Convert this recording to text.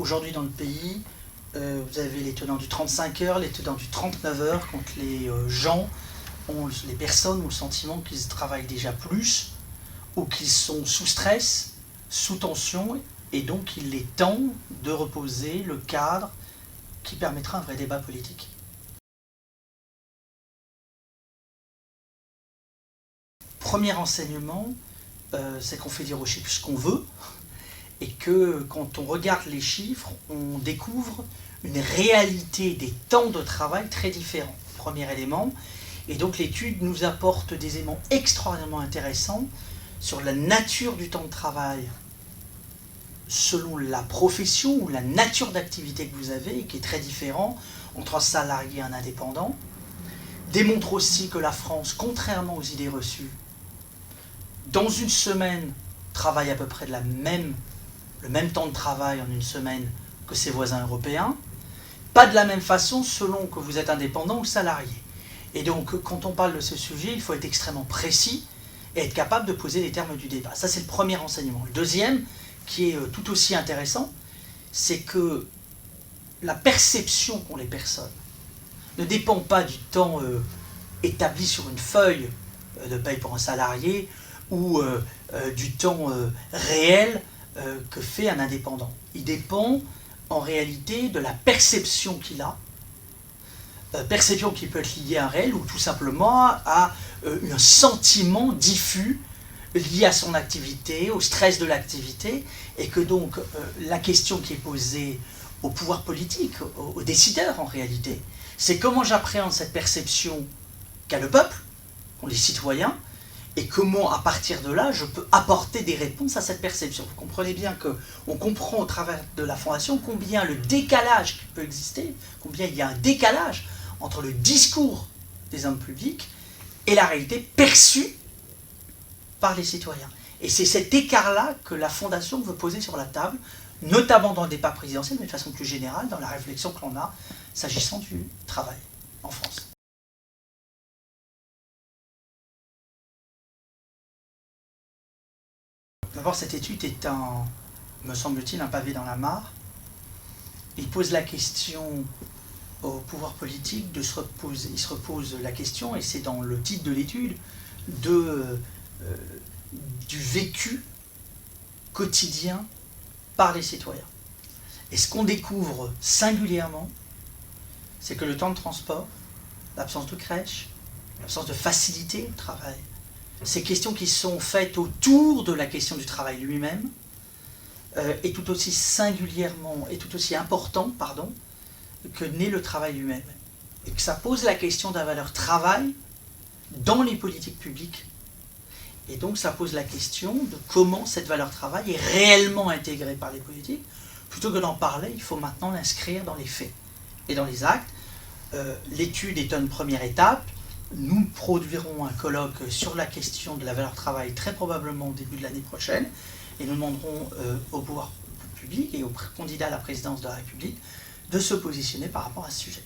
Aujourd'hui dans le pays, vous avez les tenants du 35 heures, les tenants du 39 heures, quand les personnes ont le sentiment qu'ils travaillent déjà plus, ou qu'ils sont sous stress, sous tension, et donc il est temps de reposer le cadre qui permettra un vrai débat politique. Premier enseignement, c'est qu'on fait dire aux chiffres ce qu'on veut, et que quand on regarde les chiffres, on découvre une réalité des temps de travail très différents. Premier élément, et donc l'étude nous apporte des éléments extraordinairement intéressants sur la nature du temps de travail selon la profession ou la nature d'activité que vous avez, et qui est très différent entre un salarié et un indépendant. Démontre aussi que la France, contrairement aux idées reçues, dans une semaine, travaille à peu près le même temps de travail en une semaine que ses voisins européens, pas de la même façon selon que vous êtes indépendant ou salarié. Et donc, quand on parle de ce sujet, il faut être extrêmement précis et être capable de poser les termes du débat. Ça, c'est le premier enseignement. Le deuxième, qui est tout aussi intéressant, c'est que la perception qu'ont les personnes ne dépend pas du temps établi sur une feuille de paye pour un salarié ou du temps réel que fait un indépendant. Il dépend en réalité de la perception qu'il a, perception qui peut être liée à un réel ou tout simplement à un sentiment diffus lié à son activité, au stress de l'activité, et que donc la question qui est posée au pouvoir politique, aux décideurs en réalité, c'est comment j'appréhende cette perception qu'a le peuple, qu'ont les citoyens, et comment, à partir de là, je peux apporter des réponses à cette perception. Vous comprenez bien qu'on comprend au travers de la Fondation combien le décalage qui peut exister, combien il y a un décalage entre le discours des hommes publics et la réalité perçue par les citoyens. Et c'est cet écart-là que la Fondation veut poser sur la table, notamment dans le débat présidentiel, mais de façon plus générale, dans la réflexion que l'on a s'agissant du travail en France. D'abord, cette étude est me semble-t-il, un pavé dans la mare. Il pose la question au pouvoir politique il se repose la question, et c'est dans le titre de l'étude, du vécu quotidien par les citoyens. Et ce qu'on découvre singulièrement, c'est que le temps de transport, l'absence de crèche, l'absence de facilité au travail, ces questions qui sont faites autour de la question du travail lui-même, est tout aussi singulièrement, et tout aussi important, que n'est le travail lui-même. Et que ça pose la question de la valeur travail dans les politiques publiques. Et donc ça pose la question de comment cette valeur travail est réellement intégrée par les politiques. Plutôt que d'en parler, il faut maintenant l'inscrire dans les faits et dans les actes. L'étude est une première étape. Nous produirons un colloque sur la question de la valeur travail très probablement au début de l'année prochaine, et nous demanderons au pouvoir public et au candidat à la présidence de la République de se positionner par rapport à ce sujet.